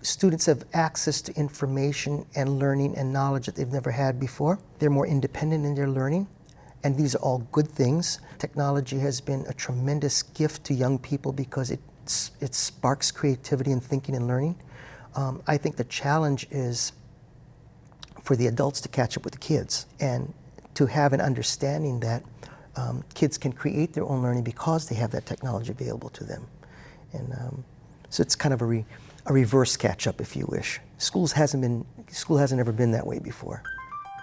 Students have access to information and learning and knowledge that they've never had before. They're more independent in their learning, and these are all good things. Technology has been a tremendous gift to young people because it sparks creativity and thinking and learning. I think the challenge is for the adults to catch up with the kids and to have an understanding that kids can create their own learning because they have that technology available to them. And so it's kind of a reverse catch-up, if you wish. School hasn't ever been that way before.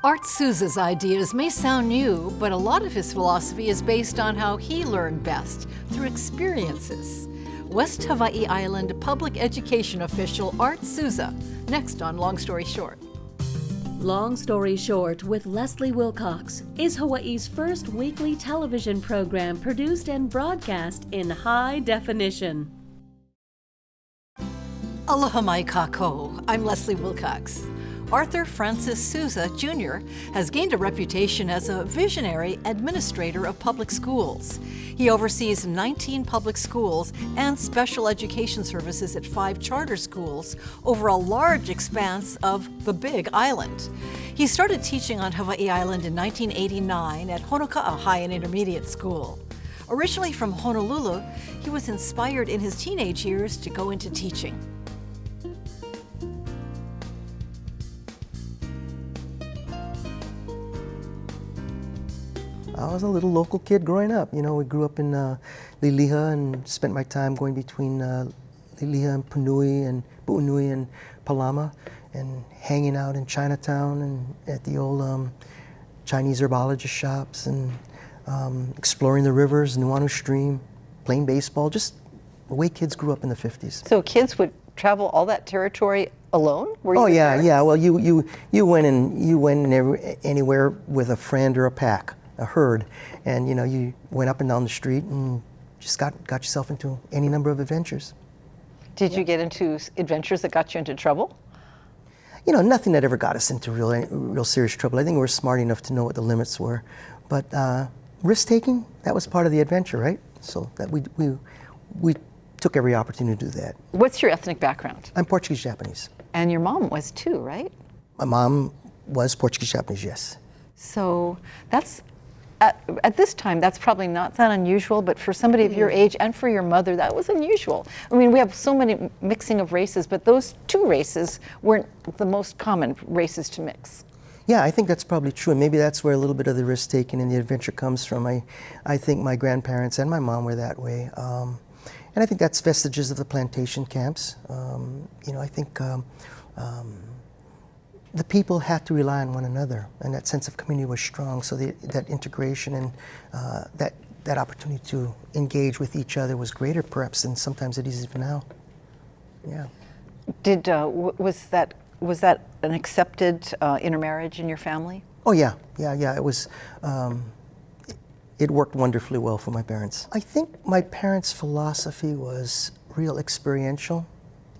Art Sousa's ideas may sound new, but a lot of his philosophy is based on how he learned best, through experiences. West Hawaii Island public education official Art Sousa, next on Long Story Short. Long Story Short with Leslie Wilcox is Hawaii's first weekly television program produced and broadcast in high definition. Aloha mai kākou. I'm Leslie Wilcox. Arthur Francis Souza, Jr. has gained a reputation as a visionary administrator of public schools. He oversees 19 public schools and special education services at 5 charter schools over a large expanse of the Big Island. He started teaching on Hawaii Island in 1989 at Honoka'a High and Intermediate School. Originally from Honolulu, he was inspired in his teenage years to go into teaching. I was a little local kid growing up. You know, we grew up in Liliha and spent my time going between Liliha and Punui and Pu'unui and Palama and hanging out in Chinatown and at the old Chinese herbologist shops and exploring the rivers, Nuuanu Stream, playing baseball, just the way kids grew up in the 50s. So kids would travel all that territory alone? Oh yeah, yeah. Well, you went anywhere with a friend or a pack, a herd, and you know you went up and down the street and just got yourself into any number of adventures. Did you get into adventures that got you into trouble? You know, nothing that ever got us into real serious trouble. I think we were smart enough to know what the limits were, but risk taking, that was part of the adventure, right? So that we took every opportunity to do that. What's your ethnic background? I'm Portuguese Japanese. And your mom was too, right? My mom was Portuguese Japanese, yes. So that's, at this time, that's probably not that unusual, but for somebody of your age and for your mother, that was unusual. I mean, we have so many mixing of races, but those two races weren't the most common races to mix. Yeah, I think that's probably true, and maybe that's where a little bit of the risk taking and the adventure comes from. I think my grandparents and my mom were that way. And I think that's vestiges of the plantation camps. You know, I think the people had to rely on one another, and that sense of community was strong. So that integration and that opportunity to engage with each other was greater, perhaps, than sometimes it is even now. Yeah. Did was that an accepted intermarriage in your family? Oh yeah. It was. It worked wonderfully well for my parents. I think my parents' philosophy was real experiential.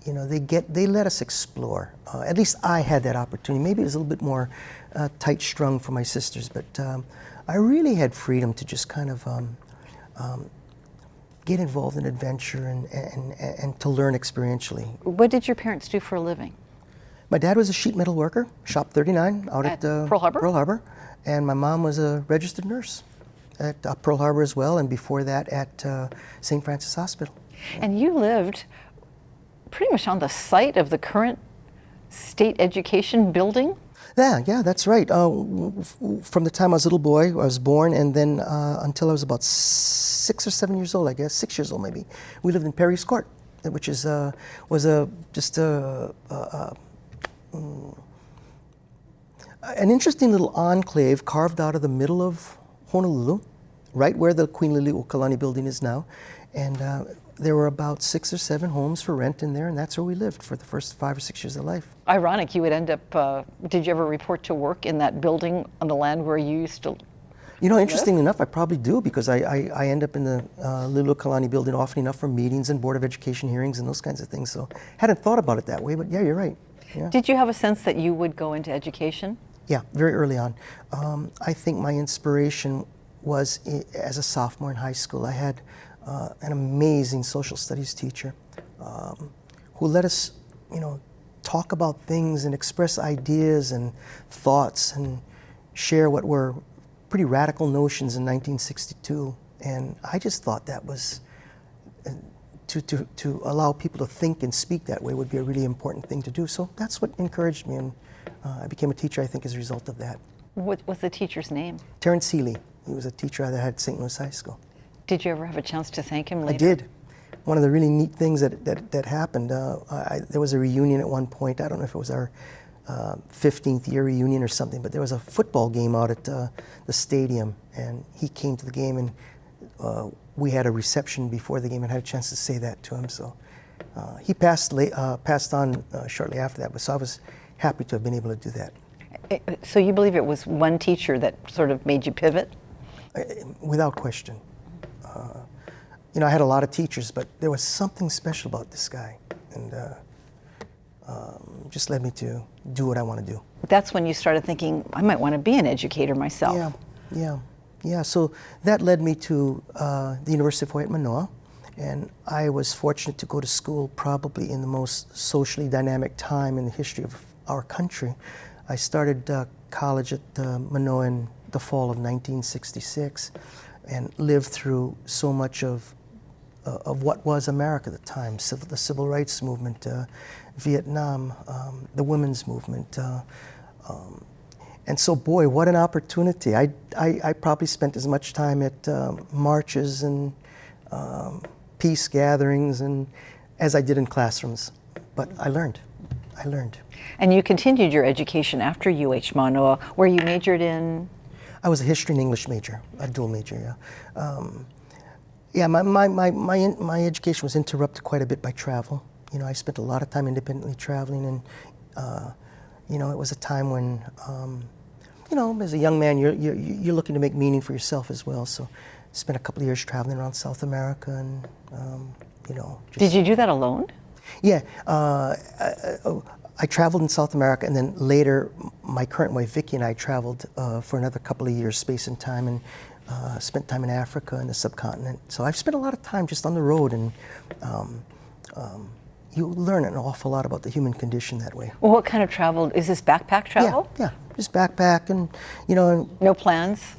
You know, they let us explore. At least I had that opportunity. Maybe it was a little bit more tight-strung for my sisters, but I really had freedom to just kind of get involved in adventure and to learn experientially. What did your parents do for a living? My dad was a sheet metal worker, Shop 39, out at Pearl Harbor? Pearl Harbor, and my mom was a registered nurse at Pearl Harbor as well, and before that at St. Francis Hospital. And you lived pretty much on the site of the current state education building? Yeah, that's right. From the time I was a little boy, I was born, and then until I was about 6 or 7 years old, I guess, 6 years old maybe, we lived in Perry's Court, which is was just an interesting little enclave carved out of the middle of Honolulu, right where the Queen Liliuokalani building is now. And there were about 6 or 7 homes for rent in there, and that's where we lived for the first 5 or 6 years of life. Ironic, you would end up, did you ever report to work in that building on the land where you used to You know, interestingly enough, I probably do, because I end up in the Liliuokalani building often enough for meetings and Board of Education hearings and those kinds of things. So hadn't thought about it that way, but yeah, you're right. Yeah. Did you have a sense that you would go into education? Yeah, very early on. I think my inspiration was as a sophomore in high school. I had an amazing social studies teacher who let us talk about things and express ideas and thoughts and share what were pretty radical notions in 1962. And I just thought that was, to allow people to think and speak that way would be a really important thing to do. So that's what encouraged me, and I became a teacher, I think, as a result of that. What was the teacher's name? Terrence Healy. He was a teacher that I had at St. Louis High School. Did you ever have a chance to thank him later? I did. One of the really neat things that happened, there was a reunion at one point. I don't know if it was our 15th year reunion or something, but there was a football game out at the stadium, and he came to the game, and we had a reception before the game and had a chance to say that to him. So he passed on shortly after that, but so I was happy to have been able to do that. So you believe it was one teacher that sort of made you pivot? Without question. I had a lot of teachers, but there was something special about this guy, and just led me to do what I want to do. That's when you started thinking, I might want to be an educator myself. Yeah. So that led me to the University of Hawaii at Manoa, and I was fortunate to go to school probably in the most socially dynamic time in the history of our country. I started college at Manoa in the fall of 1966, and lived through so much of what was America at the time, the civil rights movement, Vietnam, the women's movement. And so, boy, what an opportunity. I probably spent as much time at marches and peace gatherings as I did in classrooms. But I learned. And you continued your education after UH Manoa, where you majored in? I was a history and English major, a dual major, yeah. My education was interrupted quite a bit by travel. I spent a lot of time independently traveling, and it was a time when, as a young man, you're looking to make meaning for yourself as well. So, spent a couple of years traveling around South America, and Did you do that alone? Yeah. I traveled in South America, and then later, my current wife, Vicki, and I traveled for another couple of years, space and time, and spent time in Africa and the subcontinent. So I've spent a lot of time just on the road, and you learn an awful lot about the human condition that way. Well, what kind of travel? Is this backpack travel? Yeah, just backpack, and No plans?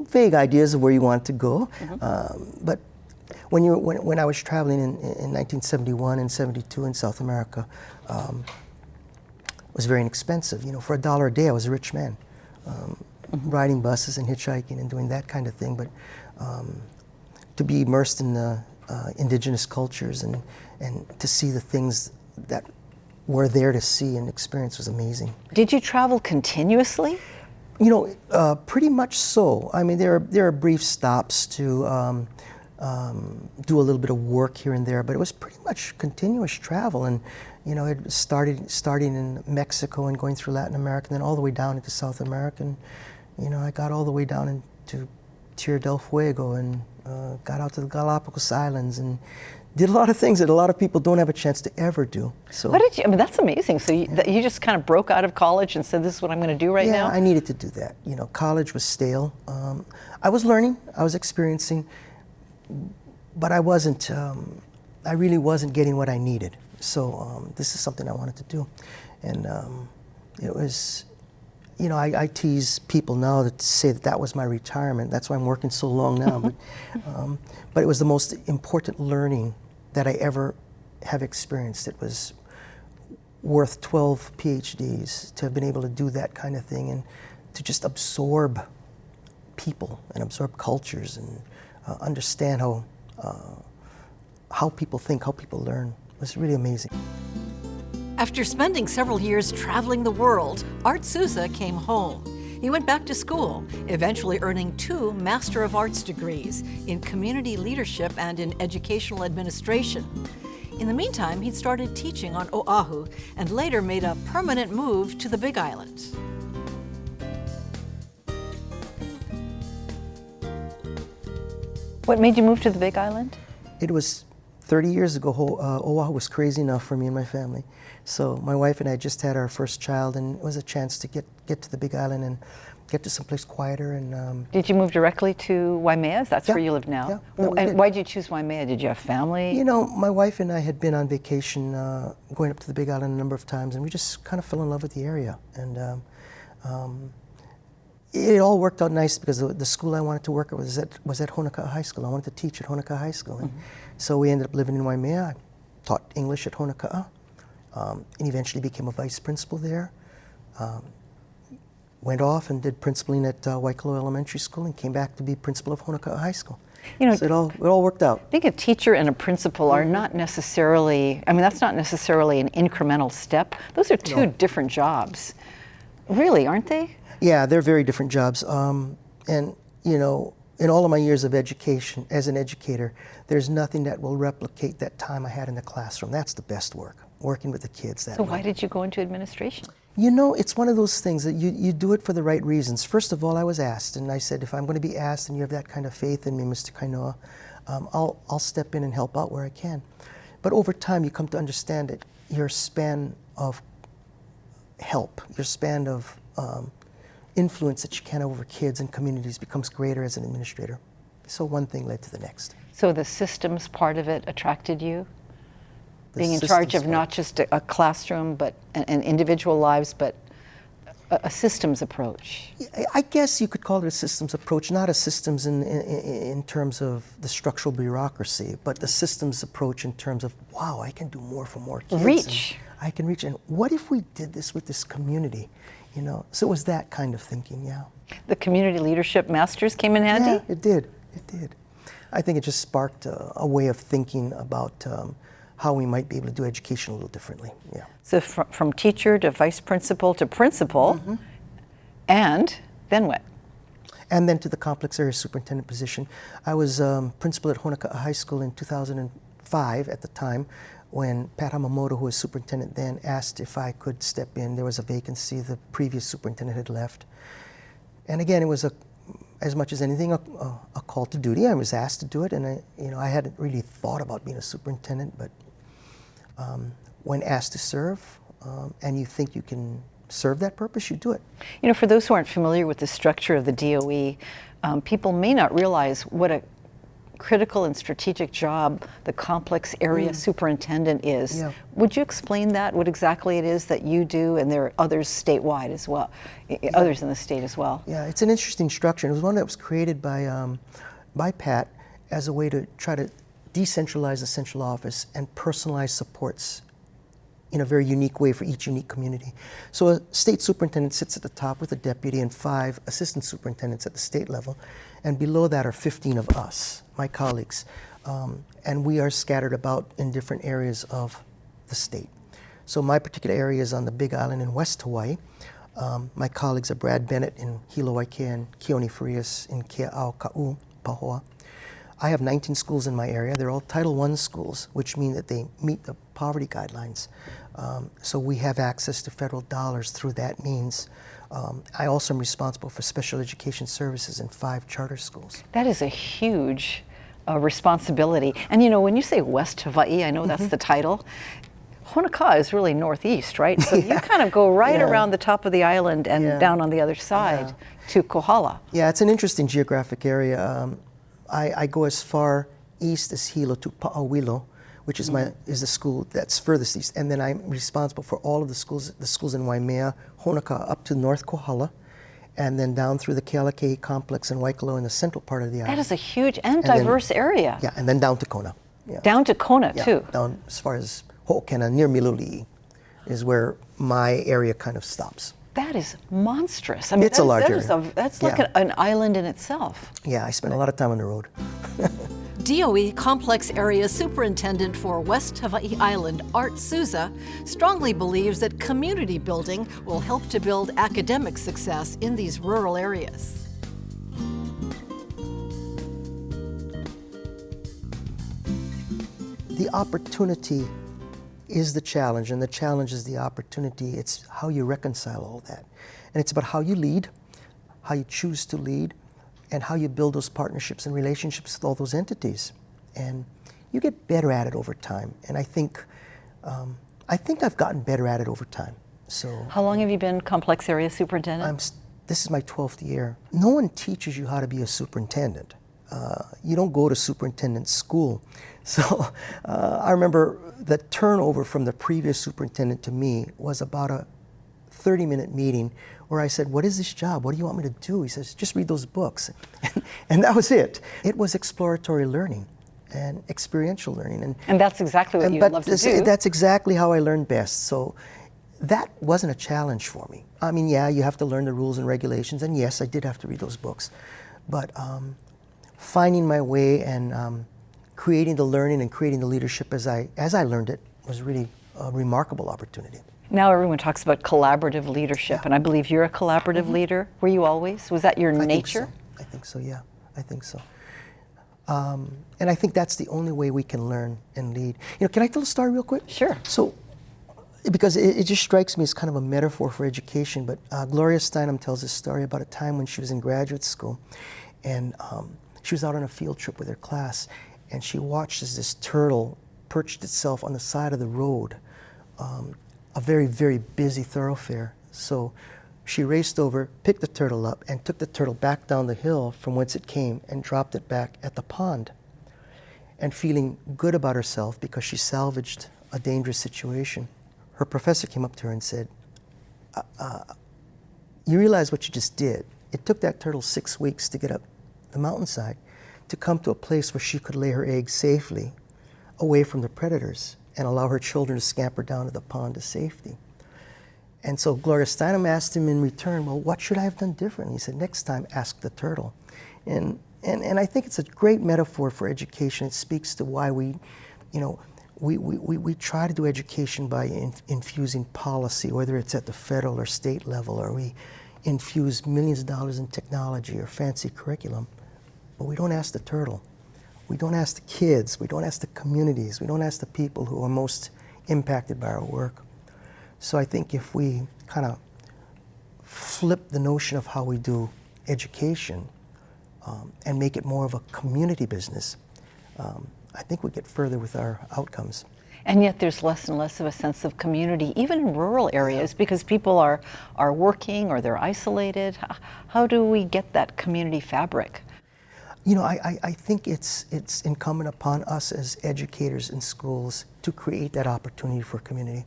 Vague ideas of where you want to go, but when I was traveling in 1971 and 72 in South America, it was very inexpensive. For $1 a day, I was a rich man, riding buses and hitchhiking and doing that kind of thing. But to be immersed in the indigenous cultures and to see the things that were there to see and experience was amazing. Did you travel continuously? Pretty much so. I mean, there are brief stops to do a little bit of work here and there, but it was pretty much continuous travel. And it starting in Mexico and going through Latin America, and then all the way down into South America. And I got all the way down into Tierra del Fuego and got out to the Galapagos Islands and did a lot of things that a lot of people don't have a chance to ever do. So, what did you? I mean, that's amazing. So you just kind of broke out of college and said, "This is what I'm going to do right now." Yeah, I needed to do that. College was stale. I was learning. I was experiencing. But I wasn't, I really wasn't getting what I needed. So this is something I wanted to do. And it was, I tease people now to say that was my retirement. That's why I'm working so long now. But it was the most important learning that I ever have experienced. It was worth 12 PhDs to have been able to do that kind of thing and to just absorb people and absorb cultures and understand how people think, how people learn. It was really amazing. After spending several years traveling the world, Art Sousa came home. He went back to school, eventually earning 2 Master of Arts degrees in community leadership and in educational administration. In the meantime, he started teaching on Oahu and later made a permanent move to the Big Island. What made you move to the Big Island? It was 30 years ago. Oahu was crazy enough for me and my family. So my wife and I just had our first child, and it was a chance to get to the Big Island. And get to someplace quieter. And Did you move directly to Waimea? That's Yeah. where you live now? Yeah. Yeah, we And did. why did you choose Waimea? Did you have family? you know, my wife and I had been on vacation going up to the Big Island a number of times, and we just kind of fell in love with the area. And it all worked out nice because the school I wanted to work at was at Honoka'a High School. I wanted to teach at Honoka'a High School. And so we ended up living in Waimea. I taught English at Honoka'a and eventually became a vice principal there. Went off and did principaling at Waikolo Elementary School and came back to be principal of Honoka'a High School. You know, So it all worked out. Being a teacher and a principal are not necessarily, I mean, that's not necessarily an incremental step. Those are two different jobs. Really, aren't they? Yeah, they're very different jobs. And, you know, in all of my years of education, as an educator, there's nothing that will replicate that time I had in the classroom. That's the best work, working with the kids that So way. why did you go into administration? You know, it's one of those things that you do it for the right reasons. First of all, I was asked, and I said, if I'm going to be asked and you have that kind of faith in me, Mr. Kainoa, I'll step in and help out where I can. But over time, you come to understand that your span of help, your span of influence that you can have over kids and communities becomes greater as an administrator. So one thing led to the next. So the systems part of it attracted you? The Being in charge of systems not just a classroom, but and individual lives, but a systems approach. I guess you could call it a systems approach, not a systems in terms of the structural bureaucracy, but the systems approach in terms of, wow, I can do more for more kids. Reach. And I can reach. And what if we did this with this community? You know, so it was that kind of thinking, yeah. The community leadership masters came in handy? Yeah, it did. It did. I think it just sparked a way of thinking about how we might be able to do education a little differently, yeah. So from teacher to vice principal to principal, and then what? And then to the complex area superintendent position. I was principal at Honoka'a High School in 2005 at the time when Pat Hamamoto, who was superintendent then, asked if I could step in. There was a vacancy. The previous superintendent had left. And again, it was as much as anything, a call to duty. I was asked to do it, and I hadn't really thought about being a superintendent, but when asked to serve, and you think you can serve that purpose, you do it. You know, for those who aren't familiar with the structure of the DOE, people may not realize what a critical and strategic job the complex area superintendent is. Yeah. Would you explain that, what exactly it is that you do, and there are others statewide as well, others in the state as well? Yeah, it's an interesting structure. It was one that was created by Pat as a way to try to decentralize the central office and personalize supports in a very unique way for each unique community. So a state superintendent sits at the top with a deputy and 5 assistant superintendents at the state level, and below that are 15 of us, my colleagues, and we are scattered about in different areas of the state. So my particular area is on the Big Island in West Hawaii. My colleagues are Brad Bennett in Hilo Waikea and Keone Farias in Kea'auka'u, Pahoa. I have 19 schools in my area. They're all Title I schools, which mean that they meet the poverty guidelines. So we have access to federal dollars through that means. I also am responsible for special education services in 5 charter schools. That is a huge responsibility. And you know, when you say West Hawaii, I know that's the title. Honoka'a is really northeast, right? So you kind of go right around the top of the island and down on the other side to Kohala. Yeah, it's an interesting geographic area. I go as far east as Hilo to Pa'awilo, which is is the school that's furthest east, and then I'm responsible for all of the schools in Waimea, Honoka'a up to North Kohala, and then down through the Kealakekei complex and Waikolo in the central part of the island. That is a huge and diverse area. Yeah, and then down to Kona. Yeah. Down to Kona too. Down as far as Ho'okena, near Miluli, is where my area kind of stops. That is monstrous. I mean, It's a large area. That's like an island in itself. Yeah, I spent a lot of time on the road. DOE Complex Area Superintendent for West Hawaii Island, Art Souza, strongly believes that community building will help to build academic success in these rural areas. The opportunity is the challenge, and the challenge is the opportunity. It's how you reconcile all that. And it's about how you lead, how you choose to lead, and how you build those partnerships and relationships with all those entities. And you get better at it over time. And I think I've gotten better at it over time. So How long have you been complex area superintendent? this is my 12th year. No one teaches you how to be a superintendent. You don't go to superintendent school. So I remember the turnover from the previous superintendent to me was about a 30-minute meeting where I said, what is this job? What do you want me to do? He says, just read those books. And that was it. It was exploratory learning and experiential learning. And that's exactly what you love to do. That's exactly how I learned best. So that wasn't a challenge for me. I mean, yeah, you have to learn the rules and regulations, and yes, I did have to read those books. But finding my way and creating the learning and creating the leadership as I learned it was really a remarkable opportunity. Now everyone talks about collaborative leadership, and I believe you're a collaborative leader. Were you always? Was that your nature? I think so, yeah. I think so. And I think that's the only way we can learn and lead. You know, can I tell a story real quick? Sure. So, because it just strikes me as kind of a metaphor for education, but Gloria Steinem tells this story about a time when she was in graduate school, and she was out on a field trip with her class, and she watched as this turtle perched itself on the side of the road, a very, very busy thoroughfare. So she raced over, picked the turtle up, and took the turtle back down the hill from whence it came and dropped it back at the pond. And feeling good about herself because she salvaged a dangerous situation, her professor came up to her and said, you realize what you just did? It took that turtle 6 weeks to get up the mountainside to come to a place where she could lay her eggs safely away from the predators and allow her children to scamper down to the pond to safety. And so Gloria Steinem asked him in return, well, what should I have done different? He said, next time, ask the turtle. And I think it's a great metaphor for education. It speaks to why we try to do education by infusing policy, whether it's at the federal or state level, or we infuse millions of dollars in technology or fancy curriculum, but we don't ask the turtle. We don't ask the kids, we don't ask the communities, we don't ask the people who are most impacted by our work. So I think if we kind of flip the notion of how we do education and make it more of a community business, I think we get further with our outcomes. And yet there's less and less of a sense of community, even in rural areas, because people are working or they're isolated. How do we get that community fabric? You know, I think it's incumbent upon us as educators in schools to create that opportunity for community.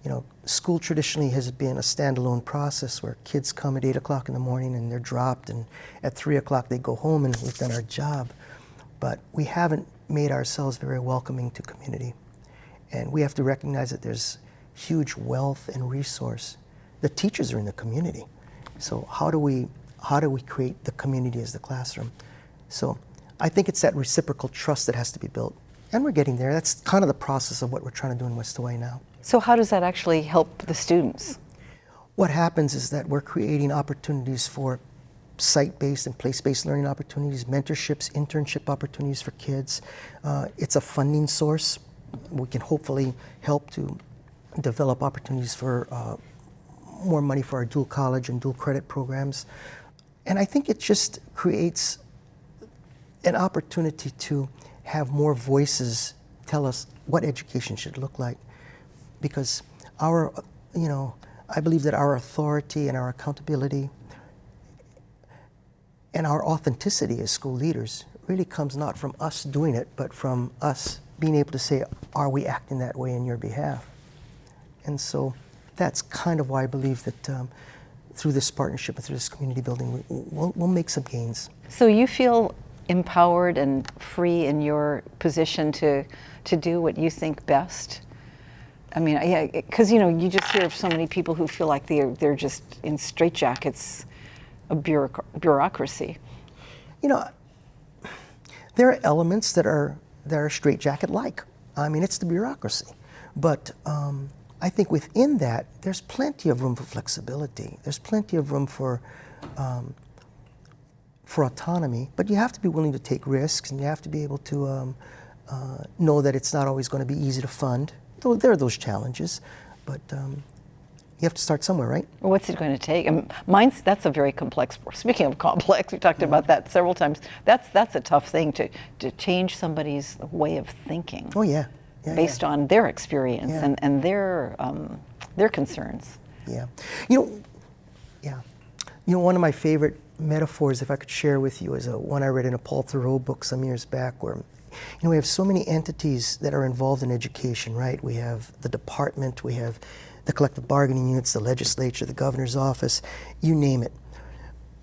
You know, school traditionally has been a standalone process where kids come at 8 o'clock in the morning and they're dropped, and at 3 o'clock they go home and we've done our job. But we haven't made ourselves very welcoming to community. And we have to recognize that there's huge wealth and resource. The teachers are in the community. So how do we create the community as the classroom? So I think it's that reciprocal trust that has to be built. And we're getting there. That's kind of the process of what we're trying to do in West Hawaii now. So how does that actually help the students? What happens is that we're creating opportunities for site-based and place-based learning opportunities, mentorships, internship opportunities for kids. It's a funding source. We can hopefully help to develop opportunities for more money for our dual college and dual credit programs. And I think it just creates an opportunity to have more voices tell us what education should look like. Because I believe that our authority and our accountability and our authenticity as school leaders really comes not from us doing it, but from us being able to say, are we acting that way in your behalf? And so that's kind of why I believe that through this partnership and through this community building, we'll make some gains. So you feel empowered and free in your position to do what you think best? I mean, yeah, because you just hear of so many people who feel like they're just in straitjackets of bureaucracy. You know, there are elements that are straitjacket-like. I mean, it's the bureaucracy. But I think within that, there's plenty of room for flexibility. There's plenty of room for autonomy. But you have to be willing to take risks, and you have to be able to know that it's not always going to be easy to fund. Though there are those challenges, but you have to start somewhere, right? What's it going to take? That's a very complex. Speaking of complex, we talked about that several times. That's a tough thing to change somebody's way of thinking. Oh yeah, based on their experience and their concerns. Yeah, You know, one of my favorite metaphors, if I could share with you, is one I read in a Paul Thoreau book some years back, where, you know, we have so many entities that are involved in education, right? We have the department, we have the collective bargaining units, the legislature, the governor's office, you name it.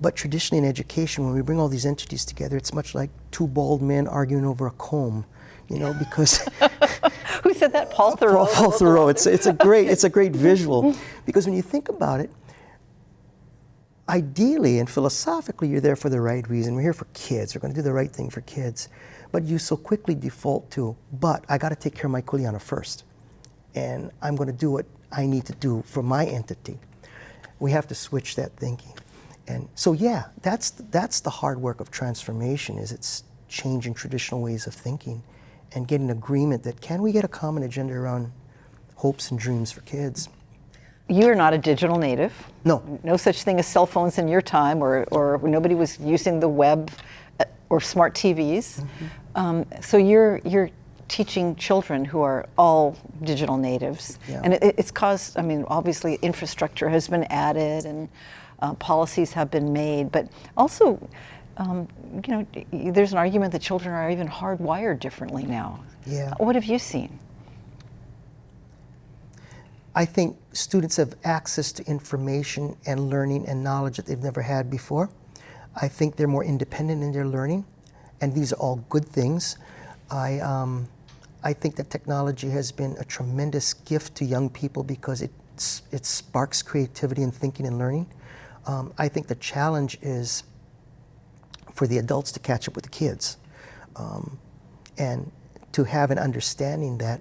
But traditionally in education, when we bring all these entities together, it's much like two bald men arguing over a comb, you know, because Who said that? Paul Thoreau. Paul Thoreau. It's a great visual, because when you think about it, ideally and philosophically, you're there for the right reason. We're here for kids. We're going to do the right thing for kids. But you so quickly default to, but I got to take care of my kuleana first. And I'm going to do what I need to do for my entity. We have to switch that thinking. And so, yeah, that's the hard work of transformation, is it's changing traditional ways of thinking and getting agreement that, can we get a common agenda around hopes and dreams for kids? You're not a digital native. No. No such thing as cell phones in your time, or nobody was using the web or smart TVs. Mm-hmm. So you're teaching children who are all digital natives. Yeah. And it's caused, I mean, obviously infrastructure has been added and policies have been made, but also, you know, there's an argument that children are even hardwired differently now. Yeah. What have you seen? I think students have access to information and learning and knowledge that they've never had before. I think they're more independent in their learning, and these are all good things. I think that technology has been a tremendous gift to young people because it sparks creativity and thinking and learning. I think the challenge is for the adults to catch up with the kids, and to have an understanding that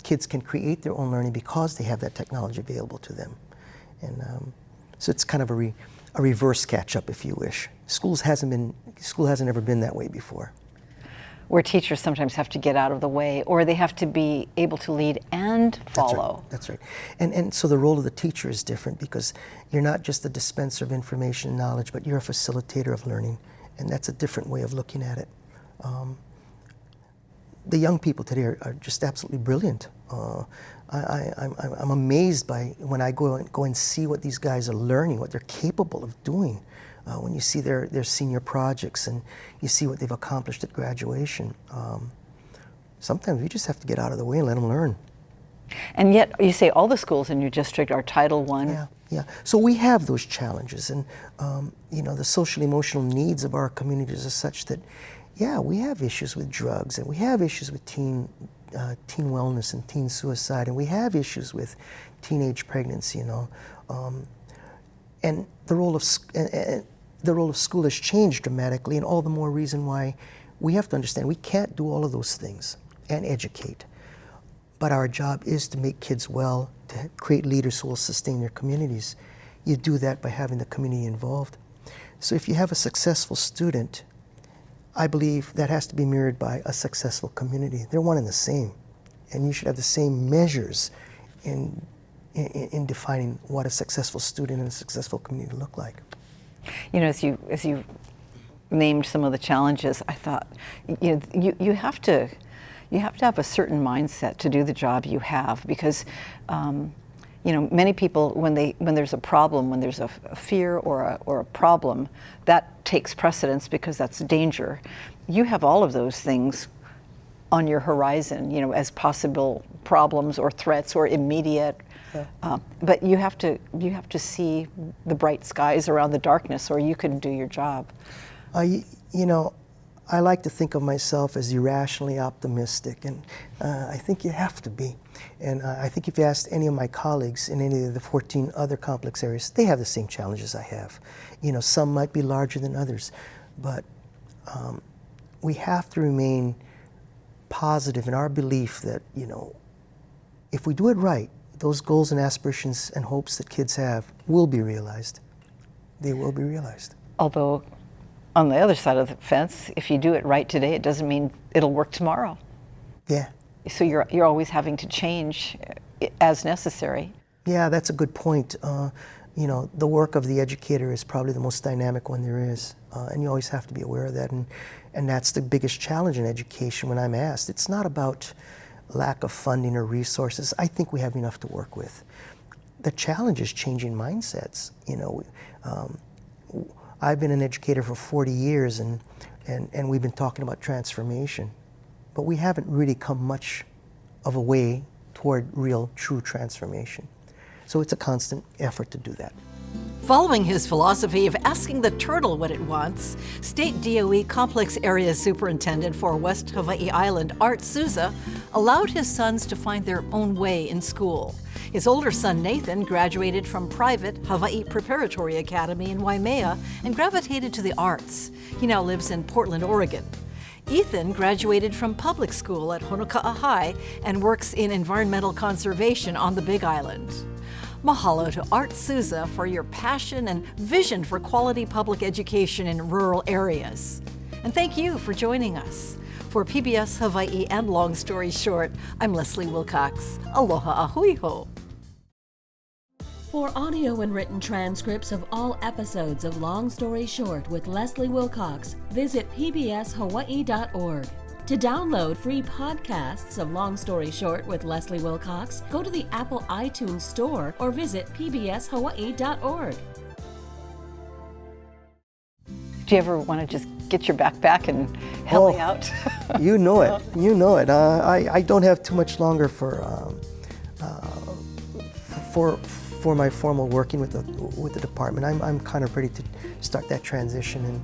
kids can create their own learning because they have that technology available to them. And so it's kind of a reverse catch-up, if you wish. School hasn't ever been that way before. Where teachers sometimes have to get out of the way, or they have to be able to lead and follow. That's right. And so the role of the teacher is different, because you're not just a dispenser of information and knowledge, but you're a facilitator of learning, and that's a different way of looking at it. The young people today are just absolutely brilliant. I'm amazed by when I go and see what these guys are learning, what they're capable of doing. When you see their senior projects and you see what they've accomplished at graduation. Sometimes we just have to get out of the way and let them learn. And yet, you say all the schools in your district are Title I. Yeah. So we have those challenges, and you know, the social emotional needs of our communities are such that, yeah, we have issues with drugs, and we have issues with teen wellness and teen suicide, and we have issues with teenage pregnancy, you know. And the role of school has changed dramatically, and all the more reason why we have to understand we can't do all of those things and educate. But our job is to make kids well, to create leaders who will sustain their communities. You do that by having the community involved. So if you have a successful student, I believe that has to be mirrored by a successful community. They're one and the same. And you should have the same measures in defining what a successful student and a successful community look like. You know, as you named some of the challenges, I thought, you know, you have to have a certain mindset to do the job you have, because you know, many people, when there's a problem, when there's a fear or a problem, that takes precedence because that's danger. You have all of those things on your horizon, you know, as possible problems or threats or immediate. Yeah. But you have to see the bright skies around the darkness, or you couldn't do your job. You know, I like to think of myself as irrationally optimistic, and I think you have to be. And I think if you asked any of my colleagues in any of the 14 other complex areas, they have the same challenges I have. You know, some might be larger than others, but we have to remain positive in our belief that, you know, if we do it right, those goals and aspirations and hopes that kids have will be realized. They will be realized. Although, on the other side of the fence, if you do it right today, it doesn't mean it'll work tomorrow. Yeah. So you're always having to change as necessary. Yeah, that's a good point. You know, the work of the educator is probably the most dynamic one there is, and you always have to be aware of that. And that's the biggest challenge in education when I'm asked. It's not about lack of funding or resources. I think we have enough to work with. the challenge is changing mindsets. I've been an educator for 40 years, and we've been talking about transformation, but we haven't really come much of a way toward real, true transformation. So it's a constant effort to do that. Following his philosophy of asking the turtle what it wants, State DOE Complex Area Superintendent for West Hawaii Island, Art Souza, allowed his sons to find their own way in school. His older son, Nathan, graduated from private Hawaii Preparatory Academy in Waimea and gravitated to the arts. He now lives in Portland, Oregon. Ethan graduated from public school at Honoka'a High and works in environmental conservation on the Big Island. Mahalo to Art Sousa for your passion and vision for quality public education in rural areas. And thank you for joining us. For PBS Hawaii and Long Story Short, I'm Leslie Wilcox. Aloha a hui ho. For audio and written transcripts of all episodes of Long Story Short with Leslie Wilcox, visit pbshawaii.org. To download free podcasts of Long Story Short with Leslie Wilcox, go to the Apple iTunes Store or visit pbshawaii.org. Do you ever want to just get your backpack and heli out? You know it. You know it. I don't have too much longer for my formal working with the department. I'm kind of ready to start that transition, and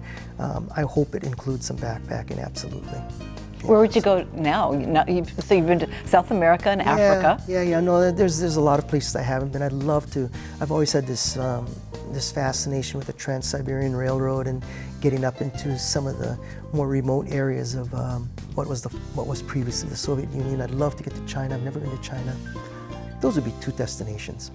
I hope it includes some backpacking. Absolutely. Where would you go now? So you've been to South America and Africa. Yeah. No, there's a lot of places I haven't been. I'd love to. I've always had this fascination with the Trans-Siberian Railroad and getting up into some of the more remote areas of what was previously the Soviet Union. I'd love to get to China. I've never been to China. Those would be two destinations.